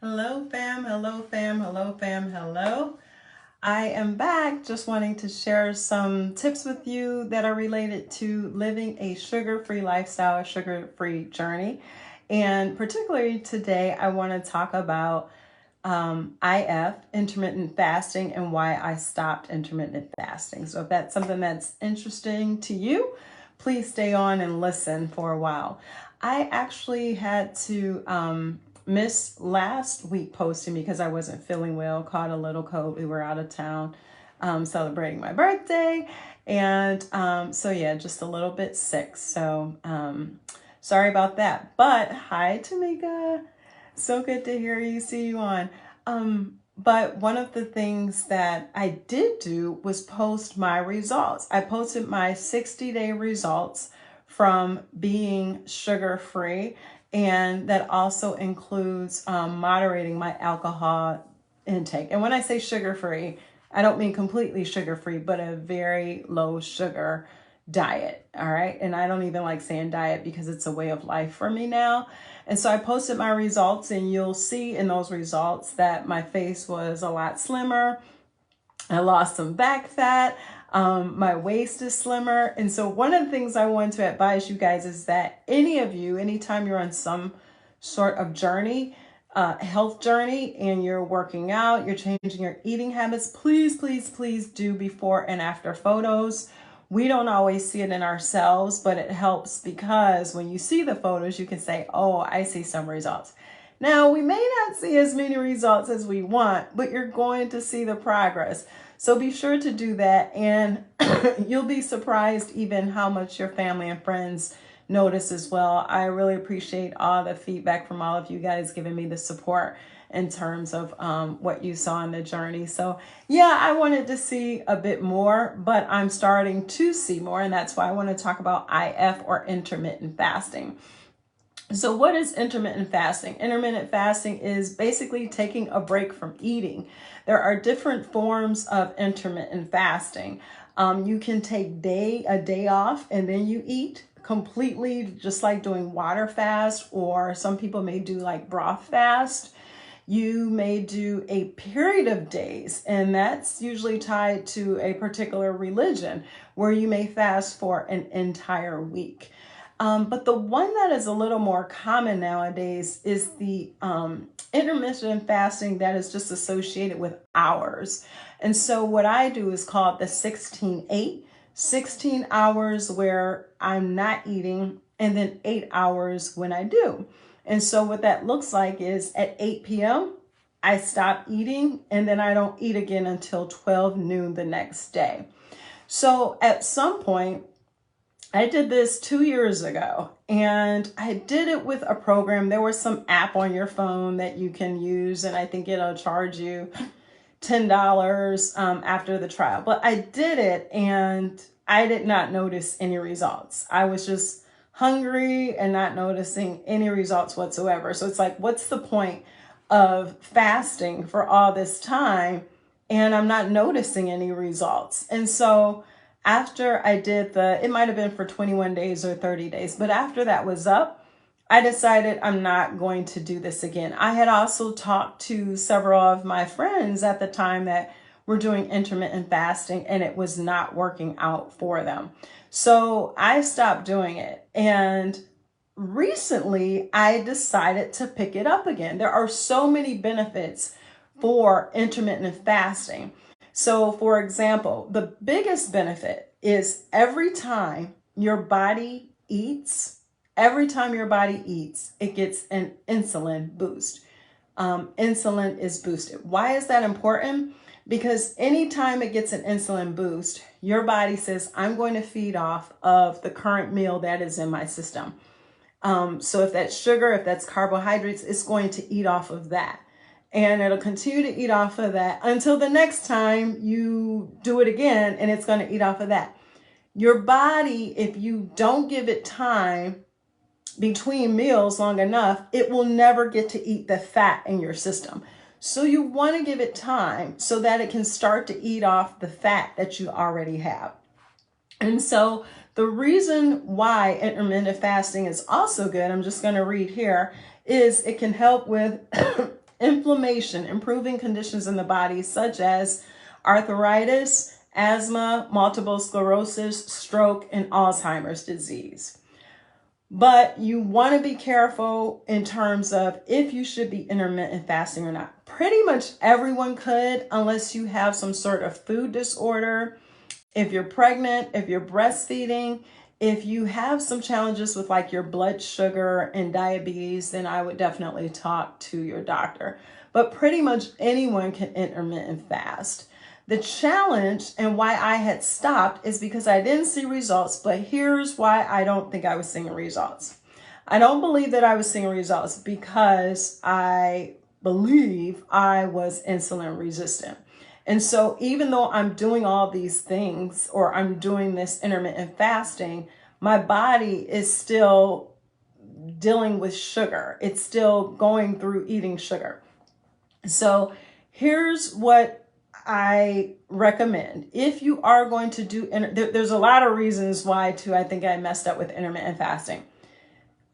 Hello fam, hello fam, hello fam, hello. I am back just wanting to share some tips with you that are related to living a sugar-free lifestyle, a sugar-free journey. And particularly today, I want to talk about IF, intermittent fasting, and why I stopped intermittent fasting. So if that's something that's interesting to you, please stay on and listen for a while. I actually had to miss last week posting because I wasn't feeling well, caught a little cold. We were out of town celebrating my birthday. And so yeah, just a little bit sick. So sorry about that. But hi, Tamika. So good to hear you, see you on. But one of the things that I did do was post my results. I posted my 60-day results from being sugar-free, and that also includes moderating my alcohol intake. And when I say sugar-free, I don't mean completely sugar-free, but a very low sugar diet. All right. And I don't even like saying diet because it's a way of life for me now. And so I posted my results, and you'll see in those results that my face was a lot slimmer. I lost some back fat. My waist is slimmer. And so one of the things I want to advise you guys is that any of you, anytime you're on some sort of journey, health journey, and you're working out, you're changing your eating habits, please, please, please do before and after photos. We don't always see it in ourselves, but it helps because when you see the photos, you can say, oh, I see some results. Now, we may not see as many results as we want, but you're going to see the progress. So be sure to do that, and you'll be surprised even how much your family and friends notice as well. I really appreciate all the feedback from all of you guys giving me the support in terms of what you saw in the journey. So yeah, I wanted to see a bit more, but I'm starting to see more, and that's why I want to talk about IF, or intermittent fasting. So what is intermittent fasting? Intermittent fasting is basically taking a break from eating. There are different forms of intermittent fasting. You can take a day off and then you eat completely, just like doing water fast, or some people may do like broth fast. You may do a period of days, and that's usually tied to a particular religion, where you may fast for an entire week. But the one that is a little more common nowadays is the intermittent fasting that is just associated with hours. And so what I do is called the 16-8, 16 hours where I'm not eating, and then 8 hours when I do. And so what that looks like is at 8 p.m., I stop eating, and then I don't eat again until 12 noon the next day. So at some point, I did this 2 years ago, and I did it with a program. There was some app on your phone that you can use, and I think it'll charge you $10 after the trial. But I did it, and I did not notice any results. I was just hungry and not noticing any results whatsoever. So it's like, what's the point of fasting for all this time and I'm not noticing any results? And so after I did it might have been for 21 days or 30 days, but after that was up, I decided I'm not going to do this again. I had also talked to several of my friends at the time that were doing intermittent fasting, and it was not working out for them. So I stopped doing it. And recently I decided to pick it up again. There are so many benefits for intermittent fasting. So for example, the biggest benefit is every time your body eats, it gets an insulin boost. Insulin is boosted. Why is that important? Because anytime it gets an insulin boost, your body says, I'm going to feed off of the current meal that is in my system. So if that's sugar, if that's carbohydrates, it's going to eat off of that. And it'll continue to eat off of that until the next time you do it again, and it's going to eat off of that. Your body, if you don't give it time between meals long enough, it will never get to eat the fat in your system. So you want to give it time so that it can start to eat off the fat that you already have. And so the reason why intermittent fasting is also good, I'm just going to read here, is it can help with inflammation, improving conditions in the body such as arthritis, asthma, multiple sclerosis, stroke, and Alzheimer's disease. But you want to be careful in terms of if you should be intermittent fasting or not. Pretty much everyone could, unless you have some sort of food disorder. If you're pregnant, if you're breastfeeding, if you have some challenges with like your blood sugar and diabetes, then I would definitely talk to your doctor. But pretty much anyone can intermittent fast. The challenge and why I had stopped is because I didn't see results, but here's why I don't think I was seeing results. I don't believe that I was seeing results because I believe I was insulin resistant. And so even though I'm doing all these things, or I'm doing this intermittent fasting, my body is still dealing with sugar. It's still going through eating sugar. So here's what I recommend. If you are going to do, there's a lot of reasons why too, I think I messed up with intermittent fasting.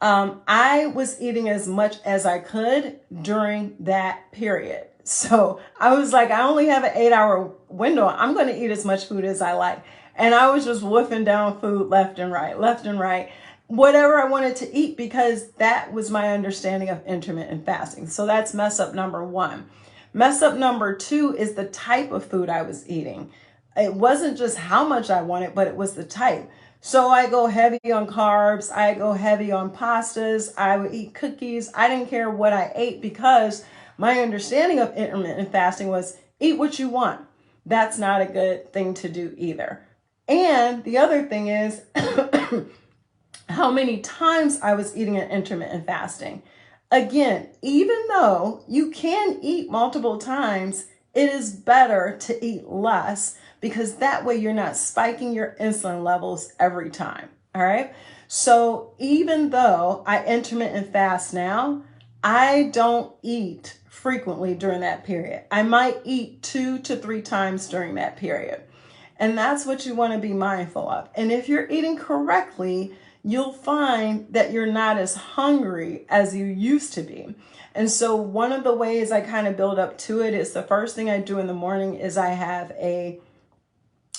I was eating as much as I could during that period. So I was like, I only have an 8-hour window. I'm going to eat as much food as I like. And I was just wolfing down food left and right, whatever I wanted to eat, because that was my understanding of intermittent fasting. So that's mess up number one. Mess up number two is the type of food I was eating. It wasn't just how much I wanted, but it was the type. So I go heavy on carbs. I go heavy on pastas. I would eat cookies. I didn't care what I ate because my understanding of intermittent fasting was eat what you want. That's not a good thing to do either. And the other thing is how many times I was eating an intermittent fasting. Again, even though you can eat multiple times, it is better to eat less, because that way you're not spiking your insulin levels every time. All right. So even though I intermittent fast now, I don't eat frequently during that period. I might eat 2 to 3 times during that period. And that's what you want to be mindful of. And if you're eating correctly, you'll find that you're not as hungry as you used to be. And so one of the ways I kind of build up to it is the first thing I do in the morning is I have a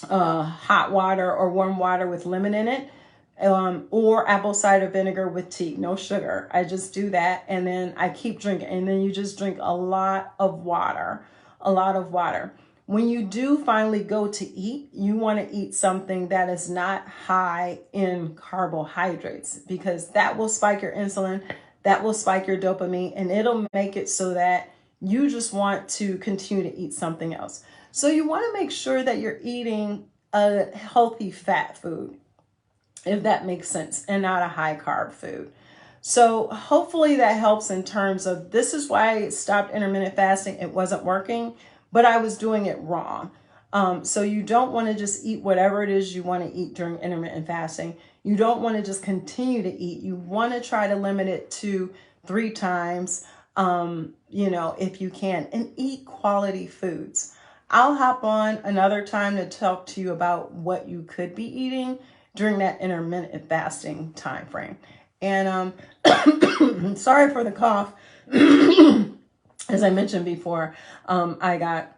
hot water or warm water with lemon in it, or apple cider vinegar with tea, no sugar. I just do that, and then I keep drinking. And then you just drink a lot of water. When you do finally go to eat, you want to eat something that is not high in carbohydrates, because that will spike your insulin, that will spike your dopamine, and it'll make it so that you just want to continue to eat something else. So you want to make sure that you're eating a healthy fat food, if that makes sense, and not a high carb food. So hopefully that helps in terms of, this is why I stopped intermittent fasting. It wasn't working, but I was doing it wrong. So you don't want to just eat whatever it is you want to eat during intermittent fasting. You don't want to just continue to eat. You want to try to limit it to 3 times, if you can, and eat quality foods. I'll hop on another time to talk to you about what you could be eating during that intermittent fasting time frame. And sorry for the cough. As I mentioned before, I got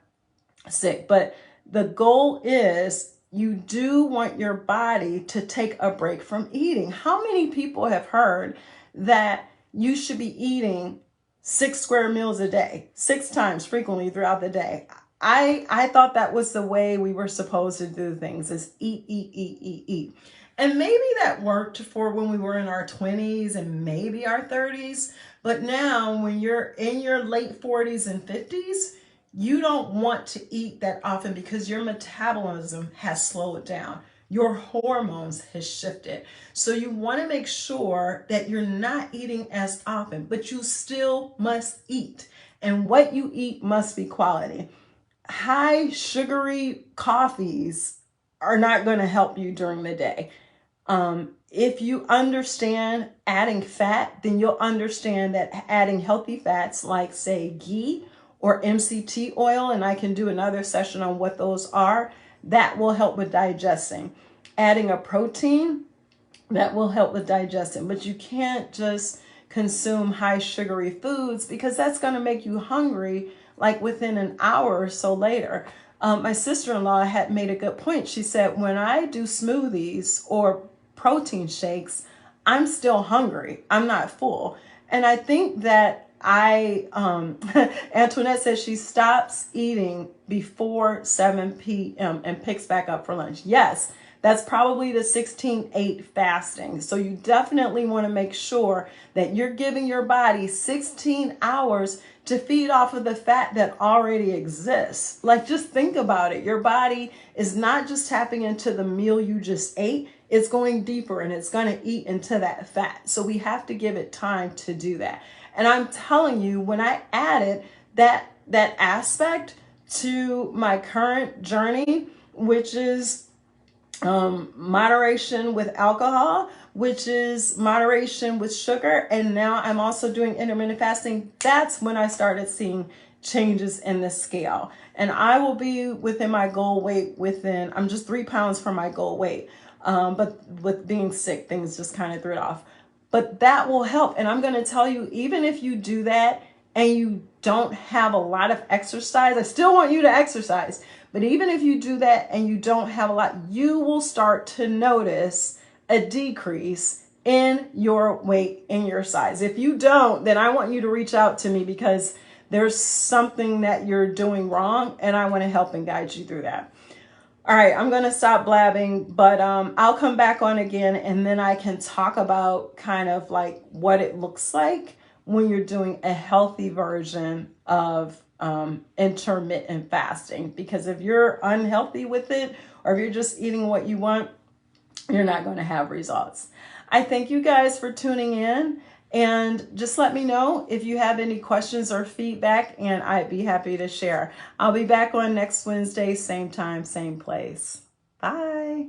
sick. But the goal is you do want your body to take a break from eating. How many people have heard that you should be eating 6 square meals a day, 6 times frequently throughout the day? I thought that was the way we were supposed to do things, is eat. And maybe that worked for when we were in our 20s and maybe our 30s. But now when you're in your late 40s and 50s, you don't want to eat that often because your metabolism has slowed down. Your hormones has shifted. So you want to make sure that you're not eating as often, but you still must eat. And what you eat must be quality. High sugary coffees are not going to help you during the day. If you understand adding fat, then you'll understand that adding healthy fats like, say, ghee or MCT oil, and I can do another session on what those are, that will help with digesting. Adding a protein, that will help with digesting. But you can't just consume high sugary foods, because that's going to make you hungry like within an hour or so later. My sister-in-law had made a good point. She said, when I do smoothies or protein shakes, I'm still hungry. I'm not full. And I think that Antoinette says she stops eating before 7 p.m. and picks back up for lunch. Yes, that's probably the 16-8 fasting. So you definitely want to make sure that you're giving your body 16 hours to feed off of the fat that already exists. Like, just think about it. Your body is not just tapping into the meal you just ate. It's going deeper and it's going to eat into that fat. So we have to give it time to do that. And I'm telling you, when I added that aspect to my current journey, which is moderation with alcohol, which is moderation with sugar, and now I'm also doing intermittent fasting, that's when I started seeing changes in the scale. And I will be within my goal weight I'm just 3 pounds from my goal weight. But with being sick, things just kind of threw it off. But that will help. And I'm going to tell you, even if you do that and you don't have a lot of exercise, I still want you to exercise. But even if you do that and you don't have a lot, you will start to notice a decrease in your weight, in your size. If you don't, then I want you to reach out to me, because there's something that you're doing wrong and I want to help and guide you through that. All right, I'm going to stop blabbing, but I'll come back on again, and then I can talk about kind of like what it looks like when you're doing a healthy version of intermittent fasting. Because if you're unhealthy with it, or if you're just eating what you want, you're not going to have results. I thank you guys for tuning in. And just let me know if you have any questions or feedback, and I'd be happy to share. I'll be back on next Wednesday, same time, same place. Bye.